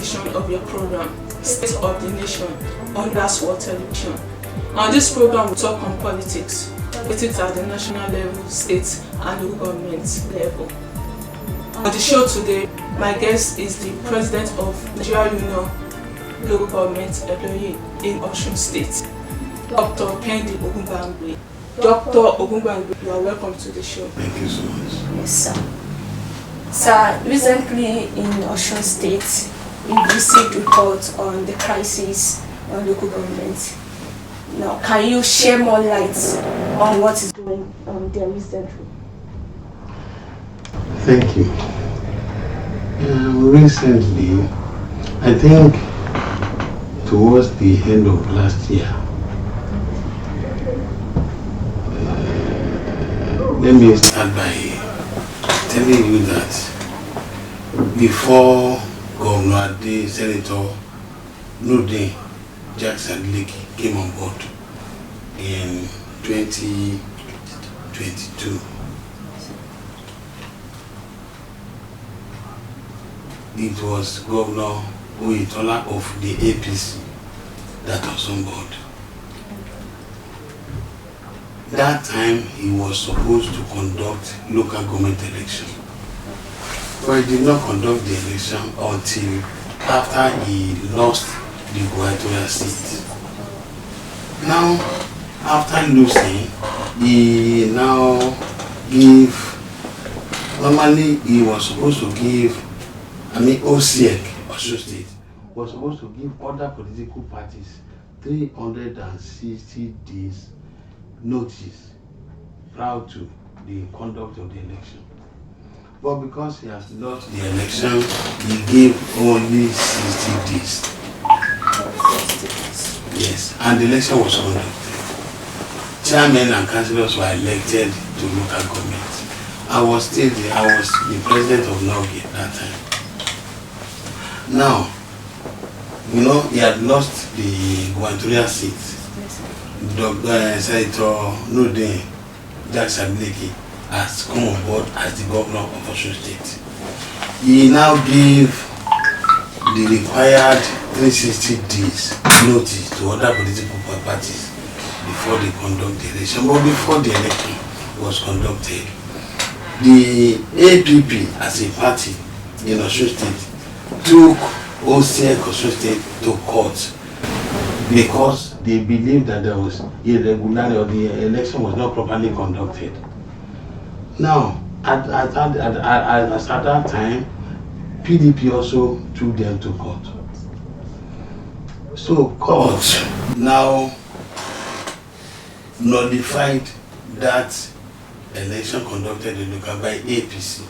edition of your program, State of the Nation, on Last World Television. On this program, we talk on politics, politics at the national level, state and local government level. On the show today, my guest is the President of Nigeria Union Local Government Employee in Osun State, Dr. Kehinde Ogungbangbe. Dr. Ogungbangbe, you are welcome to the show. Thank you so much. Yes, sir. Sir, recently in Osun State, we received reports on the crisis on local government. Now, can you share more light on what is going on there recently? Thank you. Recently, I think towards the end of last year, let me start by telling you that before Governor Ade, Senator NULGE Jackson Lake came on board in 2022, it was Governor Oyetola of the APC that was on board. That time he was supposed to conduct local government election, but he did not conduct the election until after he lost the gubernatorial seat. Now, after losing, he now normally he was supposed to give, OSEC, Osun State, was supposed to give other political parties 360 days notice prior to the conduct of the election. But because he has lost the election, he gave only 60 days. Yes, and the election was conducted. Chairmen and councillors were elected to local government. I was the president of NULGE at that time. Now, he had lost the gubernatorial seat. Senator NULGE Jackson Lake has come on board as the governor of Osun State. He now gave the required 360 days notice to other political parties before they conduct the election. But before the election was conducted, the APP as a party in Osun State took OSEC Osun State to court because they believed that there was irregularity or the election was not properly conducted. Now, at that time, PDP also took them to court. So court now nullified that election conducted in local by APC.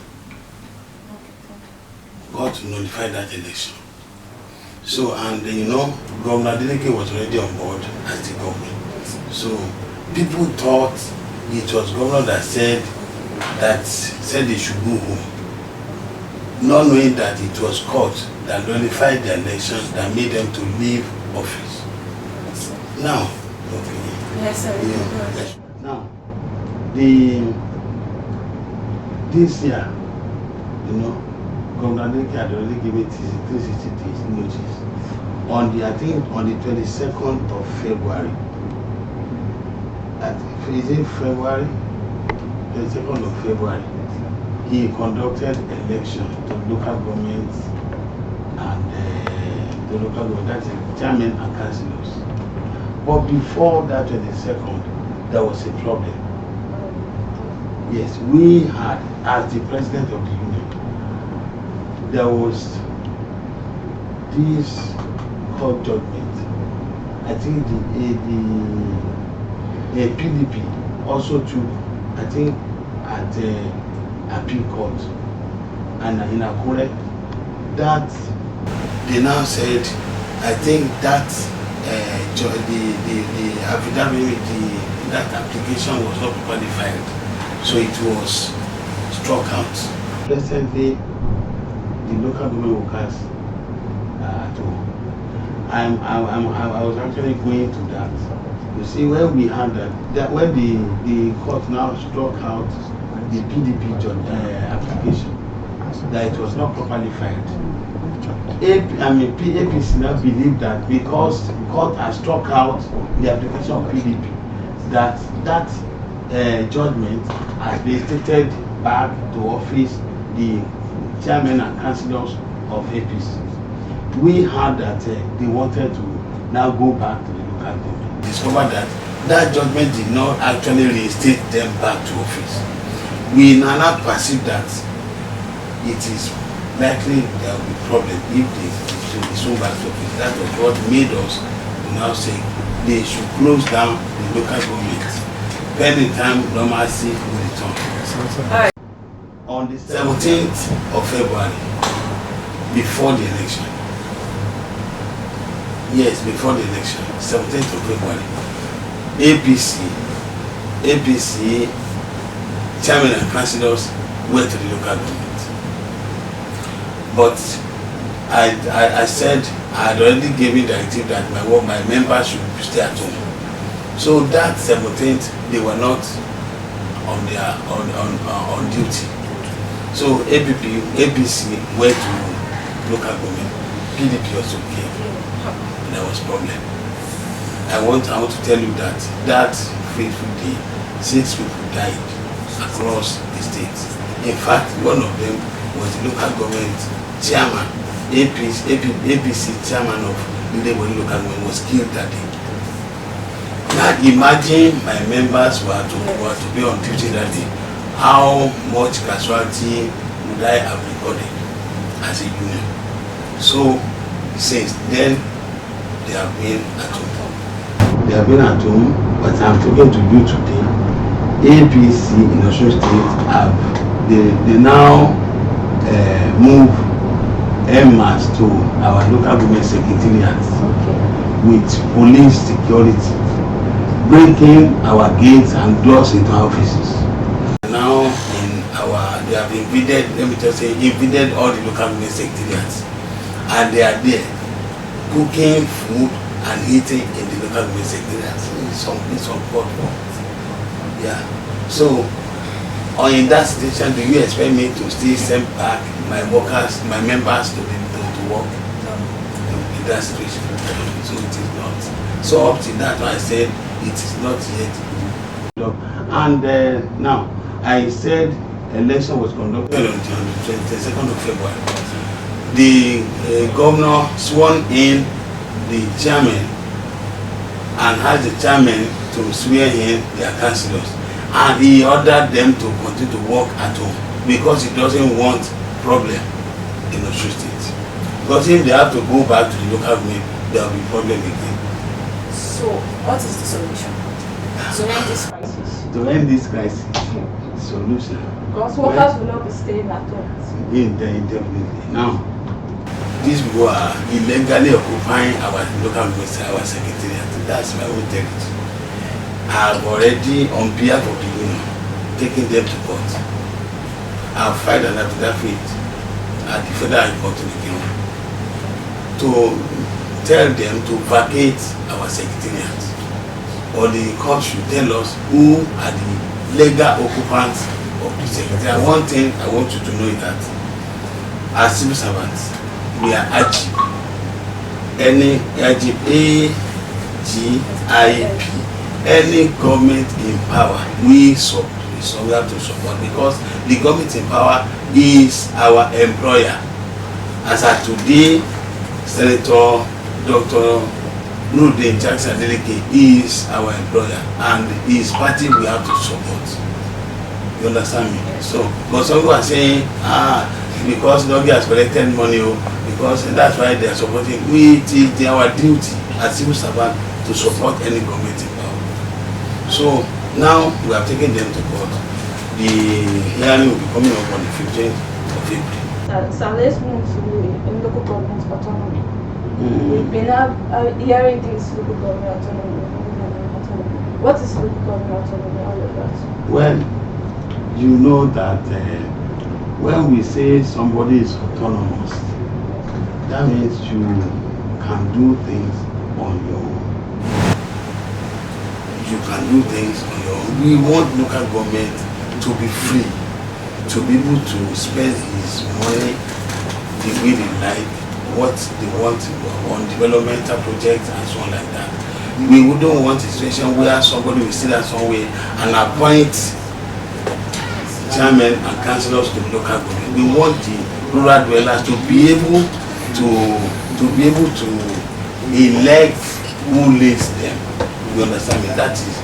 Court nullified that election. So, and Governor Adeleke was already on board as the governor. So people thought it was governor that said they should go home, not knowing that it was court that nullified the election that made them to leave office. Now, Yes, sir. Now, this year, Governor Adeleke had already given 360 days notice. On the 22nd of February. Is it February? 22nd of February, he conducted election to local government and the local government, that's chairman and councillors. But before that 22nd, there was a problem. Yes, we had, as the president of the union, there was this court judgment. I think the PDP also took, I think, at the appeal court, and in Akure, that they now said, I think that the affidavit, that application was not properly filed, so it was struck out. Presently, the local government workers at home. I was actually going to that. You see, when we had that when the court now struck out the PDP application, that it was not properly filed. APC now believe that because court has struck out the application of PDP, that judgment has been stated back to office the chairman and councillors of APC. We heard that they wanted to now go back to the local government. Discovered that judgment did not actually reinstate them back to office. We now perceive that it is likely there will be problem if they soon back to office. That was what made us now say they should close down the local government. Pending time normalcy will return. On the 17th of February, before the election. Yes, before the election, 17th of February, APC chairman and councillors went to the local government. But I said I had already given directive that my members should stay at home. So that 17th, they were not on duty. So APC went to local government. PDP also came. There was problem. I want to tell you that fateful day, 6 people died across the state. In fact, one of them was the local government chairman, APC chairman of the local government was killed that day. Now imagine my members were to be on duty that day. How much casualty would I have recorded as a union? So since then they have been at home. They have been at home, but I'm talking to you today. APC in Osun State they now move MAS to our local government secretariat with police security, breaking our gates and doors into our offices. Now they have invaded all the local government secretariats, and they are there cooking food and eating in the local government secretariats. It's uncalled. Yeah. So, in that situation, do you expect me to still send back my members to work? No, in that situation. So it is not. So up to that, I said it is not yet. And now, I said election was conducted on the 22nd of February. The governor sworn in the chairman and has the chairman to swear in their councillors, and he ordered them to continue to work at home because he doesn't want problem in Osun State. Because if they have to go back to the local government, there will be problem again. So, what is the solution to end this crisis? To end this crisis, solution. Because workers will not be staying at home. Indefinitely. Now, these people are illegally occupying our local government, our secretariat. That's my own territory. I have already, on behalf of the union, taken them to court. I have filed an affidavit at the federal court in the kingdom to tell them to vacate our secretariat, or the court should tell us who are the legal occupants of the secretariat. One thing I want you to know is that as civil servants, we are AGIP. AGIP. Any government in power, we have to support, because the government in power is our employer. As of today, Senator Dr. Nurudeen Jackson is our employer, and his party we have to support. You understand me? So, but some people are saying, because NULGE has collected money, because that's why they are supporting. It is our duty as civil servant to support any government in power. So now we have taken them to court. The hearing will be coming up on the 15th of April. So let's move to local government autonomy. We've been hearing this local government autonomy. What is local government autonomy all about? Well, you know that when we say somebody is autonomous, that means you can do things on your own. You can do things on your own. We want local government to be free. to be able to spend his money the way they like, what they want on developmental projects and so on like that. We wouldn't want a situation where somebody will sit down somewhere and appoint chairmen and councillors to the local government. We want the rural dwellers to be able to elect who leads them. You understand me? That is,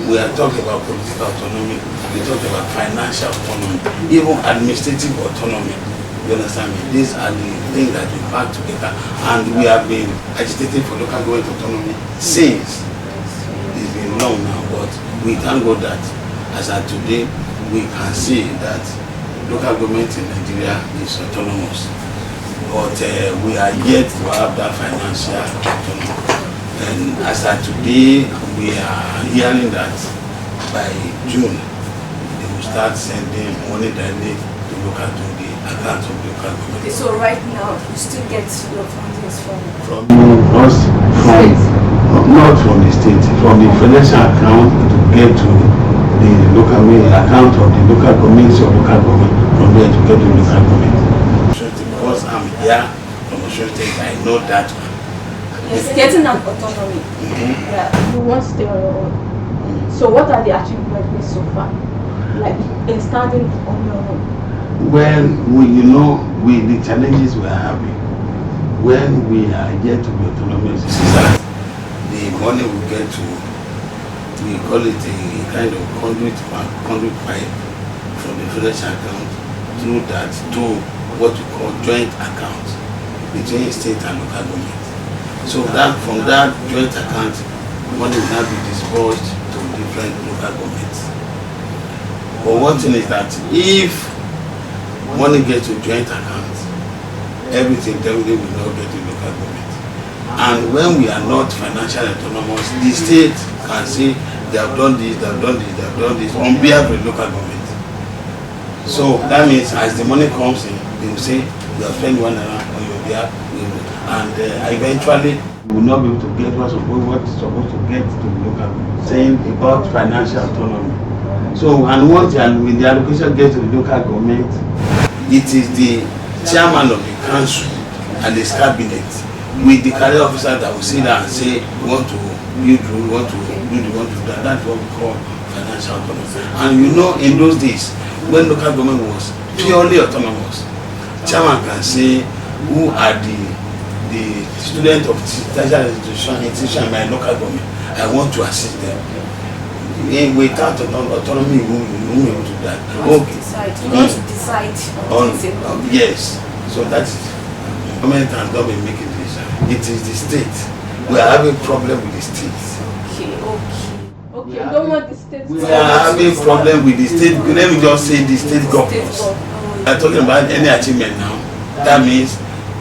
we are talking about political autonomy, we talk about financial autonomy, even administrative autonomy. You understand me? These are the things that we pack together, and we have been agitating for local government autonomy since. It's been long now, but we thank God that as of today we can see that local government in Nigeria is autonomous. But we are yet to have that financial autonomy. And as of today, we are hearing that by June, they will start sending money directly to the account of local government. Okay, so right now, you still get your fundings from us, not from the state, from the financial account to get to the local account of the local community or local government, from there to get to the local government. Because I'm here from Osun State, I know that. It's getting an autonomy. Yeah. You want to stay on your own. So what are the achievements so far? Like in standing on your own? Well, the challenges we are having when we are yet to be autonomous is that the money we get to, we call it a kind of conduit pipe from the financial account through that to what we call joint account between state and local government. So that from that joint account, money will now be disbursed to different local governments. But one thing is that if money gets to joint account, everything definitely will not get to local government. And when we are not financially autonomous, the state can say they have done this, they have done this, they have done this on behalf of the local government. So that means as the money comes in, they will say you have spent one naira on your behalf, and eventually we will not be able to get what is supposed to get to the local government. Saying about financial autonomy. So, and once when the allocation gets to the local government, it is the chairman of the council and the cabinet with the career officer that will sit down and say, we want to build road, we want to do the, want to do that. That's what we call financial autonomy. And in those days, when local government was purely autonomous, chairman can say who are the students of tertiary institution in my local government. I want to assist them. Without autonomy, we won't be able to do that. Okay. You want to decide on yes. So that is government has not been making this. It is the state. We are having problem with the state. Okay. You don't want the state. We are having problem with the state. Let me just say the state governors. We are talking about any achievement now. That means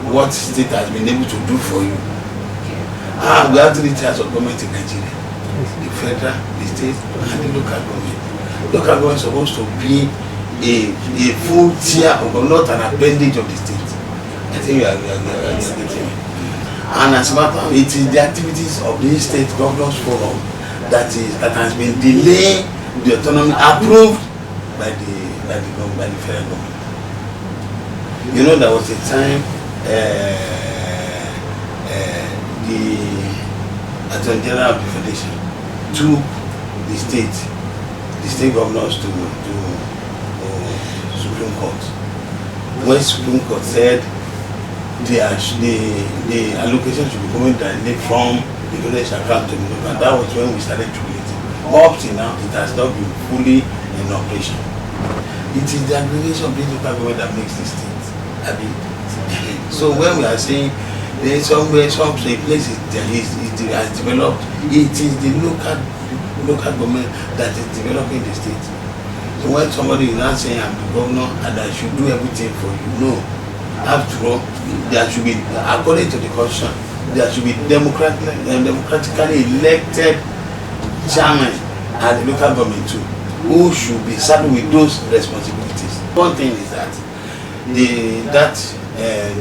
what state has been able to do for you. We have 3 tiers of government in Nigeria: the federal, the state, and the local government. Local government is supposed to be a full tier of, not an appendage of the state. I think we are getting it. And as a matter of it is the activities of the state governors forum that has been delaying the autonomy approved by the federal government. You know, there was a time the Attorney General of the Federation took the state governors to Supreme Court. When Supreme Court said the allocation should be coming directly from the village account to the local, that was when we started calculating. Up till now, it has not been fully in operation. It is the aggregation of the local government that makes this state. So when we are saying there is somewhere, some places that has developed, it is the local government that is developing the state. So when somebody is not saying I'm the governor and I should do everything for you, no. After all, there should be, according to the constitution, there should be democratically elected chairman at the local government too, who should be saddled with those responsibilities. One thing is that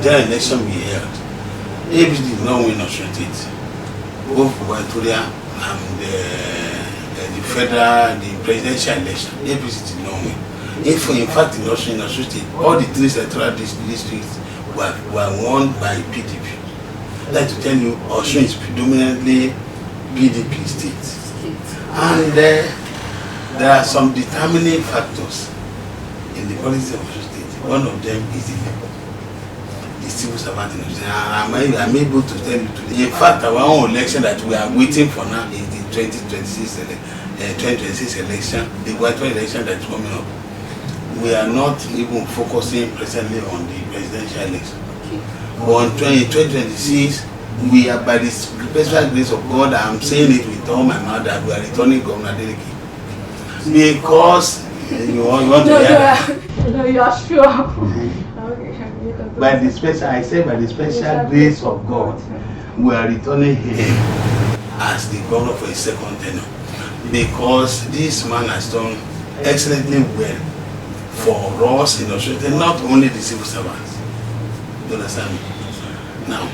general election we held, APC did not win Osun State, both gubernatorial and the federal, the presidential election. APC did not win. In fact, in Osun State, all the 3 central districts were won by PDP. I'd like to tell you, Osun is predominantly PDP state. And there are some determining factors in the politics of Osun State. One of them is the civil servant election. And I'm able to tell you today. In fact, our own election that we are waiting for now is the 2026 election, the gubernatorial election that's coming up. We are not even focusing presently on the presidential election. But in 2026, we are, by the special grace of God, I'm saying it with all my mouth, that we are returning Governor Adeleke. Because you want to hear? No, you are sure. Okay. By the special grace of God, we are returning him as the governor for his second tenure. Because this man has done excellently well for us in Osun State, not only the civil servants. You understand me? Now,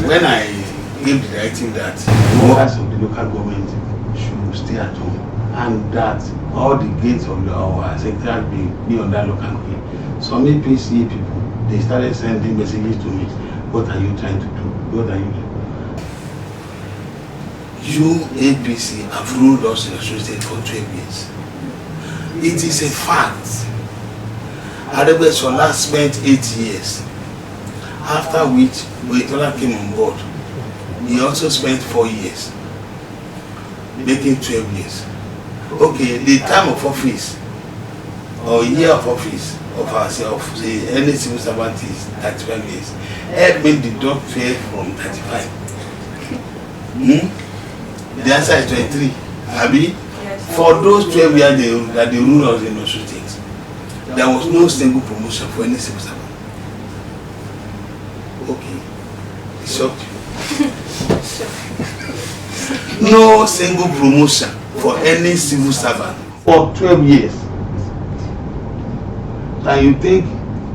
when I gave the directive that workers of the local government should stay at home, and that all the gates of our secretariat be on that local government, some APC people, they started sending messages to me. What are you trying to do? What are you doing? You, APC, have ruled us in Osun State for 12 years. It is a fact. Adegbeshola spent 8 years, after which Boyetola came on board. He also spent 4 years, making 12 years. Okay, the time of office, or year of office of ourselves, any civil servant is 35 years. Help me deduct fail from 35. The answer is 23. Abi? For those 12 years that they ruled us in Osun State, there was no single promotion for any civil servant. Okay, it shocked you. No single promotion for any civil servant for 12 years. And you think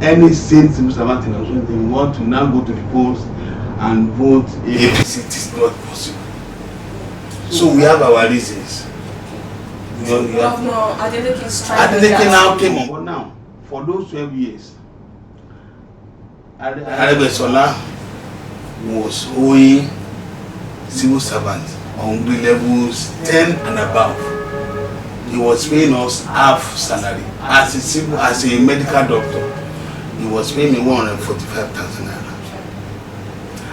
any sane civil servant in Osun State want to now go to the polls and vote APC? It is not possible. So we have our reasons. Governor Adeleke is trying Adeleke now came on board now. For those 12 years, Adegbeshola was owing civil servants on grade levels 10 and above. He was paying us half salary. As a medical doctor, he was paying me 145,000 naira.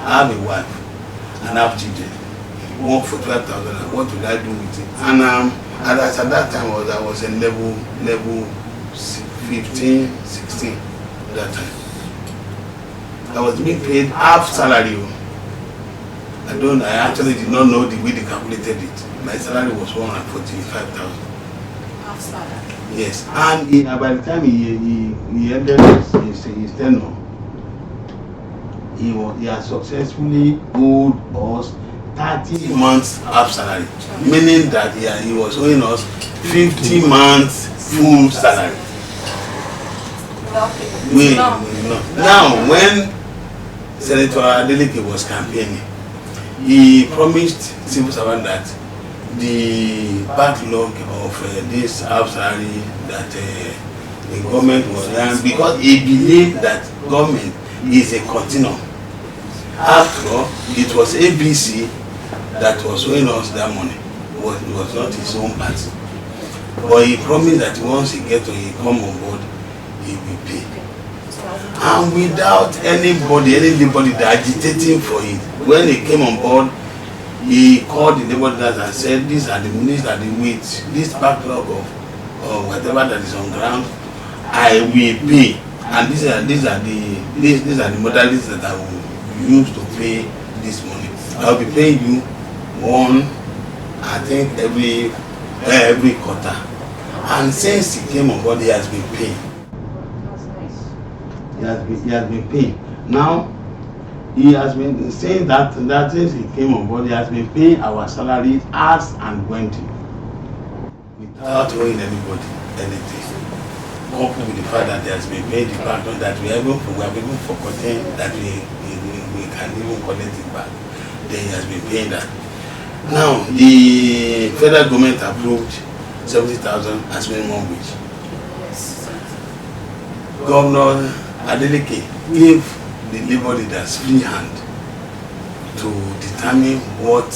I have a wife and I have children. 145,000 naira. What would I do with it? And at that time I was in level 15, 16 that time. I was being paid half salary. I actually did not know the way they calculated it. My salary was 145,000. Half salary. Yes, and by the time he ended his tenure, he has successfully owed us 30 months half salary, meaning that he was owing us 50 months full salary. Now, when Senator Adeleke was campaigning, he promised civil servants that the backlog of this half salary that the government was done, because he believed that government is a continuum. After all, it was ABC that was owing us that money. It was not his own party. But he promised that once he come on board, he will pay. And without anybody that agitating for it, when he came on board, he called the labor leaders and said, these are the weights, this backlog of whatever that is on ground, I will pay. And these are the modalities that I will use to pay this money. I will be paying you I think every quarter. And since he came on board, he has been paying. That's nice. He has been paying. Now, he has been saying that since he came on board, he has been paying our salary as and when without owing anybody anything. Coupled with the fact that he has been paying the background that we have even forgotten that we can even collect it back. Then he has been paying that. Now, the federal government approved 70,000 as minimum wage. Governor Adeleke gave the labor leaders free hand to determine what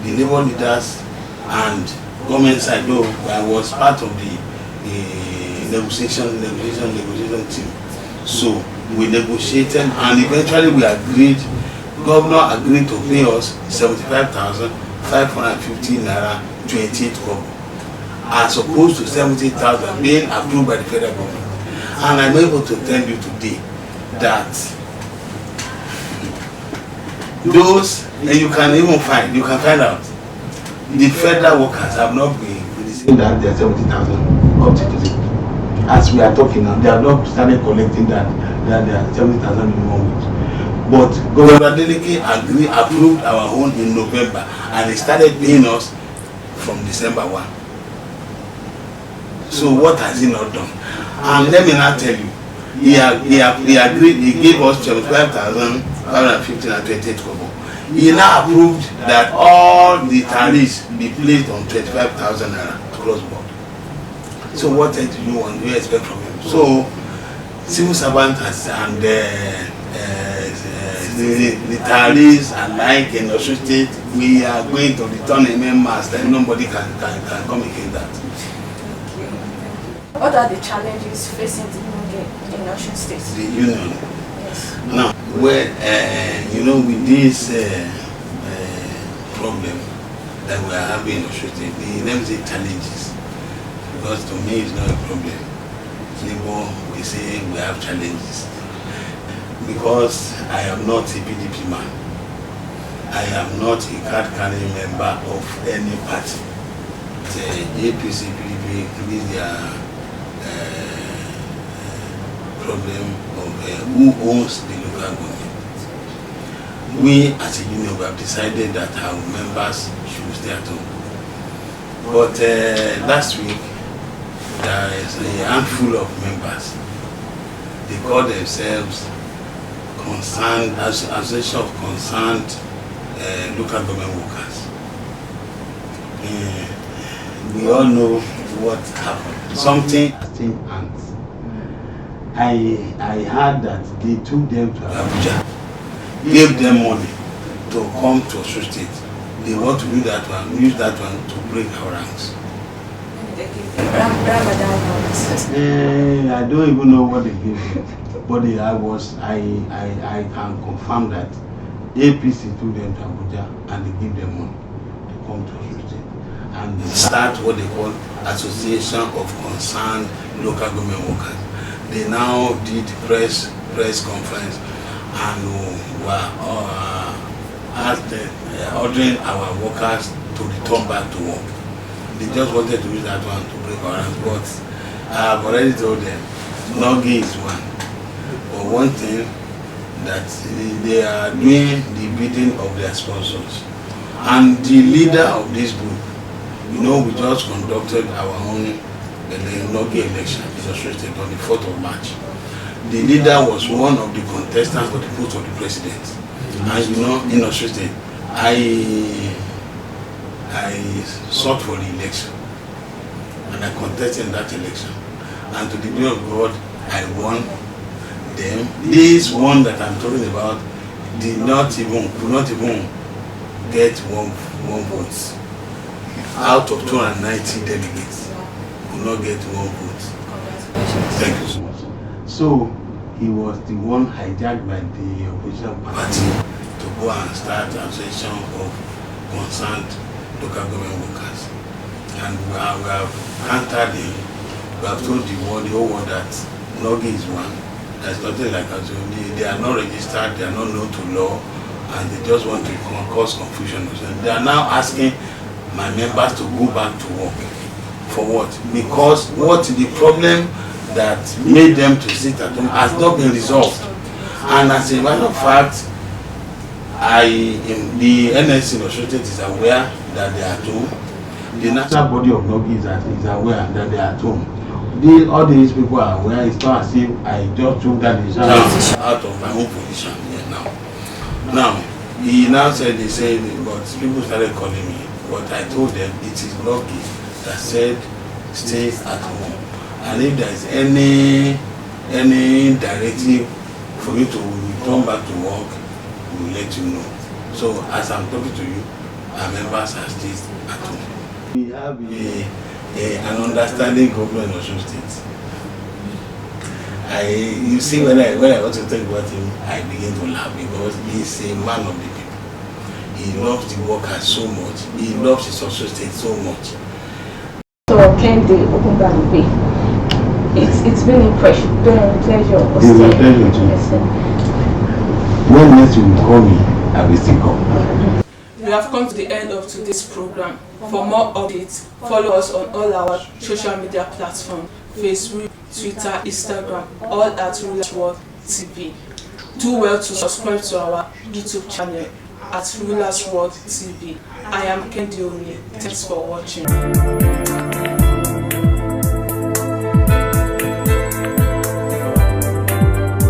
the labor leaders and government side, though I was part of the negotiation team. So we negotiated and eventually we agreed, governor agreed to pay us 75,550 naira 28 kobo, as opposed to 70,000 being approved by the federal government. And I'm able to tell you today that those, and you can find out, the federal workers have not been saying that they are 70,000 up to today. As we are talking now, they have not started collecting that they are 70,000 minimum wage. But Governor Adeleke approved our own in November, and he started paying us from December 1. So what has he not done? And let me now tell you, he agreed, he gave us 75,550 and 28 kobo. He now approved that all the tariffs be placed on 25,000 naira cross board. So what do you want? Do you expect from him? So civil servants and the tariffs and like in Osun State, we are going to return a members that nobody can come against that. What are the challenges facing the NULGE in Osun State? The union. Yes. Now, with this problem that we are having in Osun State, let me say challenges, because to me it's not a problem. Anymore, we say we have challenges. Because I am not a PDP man. I am not a card-carrying member of any party. The APC, PDP, is their problem of who owns the local government. We as a union have decided that our members should stay at home. But last week, there is a handful of members. They call themselves Association of Concerned Local Government Workers. We all know what happened. Something changed hands. I heard that they took them to Abuja, gave them money to come to Osun State. They want to do that one, use that one to break our ranks. I don't even know what they gave them, but I can confirm that APC took them to Abuja and they gave them money to come to Osun State and start what they call Association of Concerned Local Government Workers. They now did press conference and were ordering our workers to return back to work. They just wanted to use that one to break our hands, but I have already told them, NULGE is one. But one thing, that they are doing the bidding of their sponsors. And the leader of this group, we just conducted our own NULGE election in Osun State on the 4th of March. The leader was one of the contestants for the post of the president. And in Osun State, I sought for the election and I contested in that election. And to the glory of God, I won them. This one that I'm talking about could not even get one vote. Out of 290 delegates, could not get one vote. Thank you so much. So he was the one hijacked by the opposition party to go and start an association of concerned local government workers. And we have countered him. We have told the whole world that NULGE is one. There's nothing like us. They are not registered, they are not known to law, and they just want to cause confusion. They are now asking my members to go back to work. For what? Because the problem that made them to sit at home has not been resolved. And as a matter of fact, the NSC in Osun State is aware that they are at home. The national body of NULGE is aware that they are at home. All these people are aware. It's not as if I just took that decision out of my own position here now. Now, he now said, but people started calling me. But I told them it is NULGE that said stay at home. And if there is any directive for you to return back to work, we will let you know. So as I'm talking to you, our members are still at home. We have an understanding government in Osun State. You see, when I want to talk about him, I begin to laugh because he's a man of the people. He loves the workers so much. He loves his Osun State so much. So Kehinde, Ogungbangbe, it's been a pleasure. It's a pleasure too. When next you will call me, I will still come. We have come to the end of today's program. For more updates, follow us on all our social media platforms: Facebook, Twitter, Instagram, all at Rulers World TV. Do well to subscribe to our YouTube channel at Rulers World TV. I am Kehinde. Thanks for watching.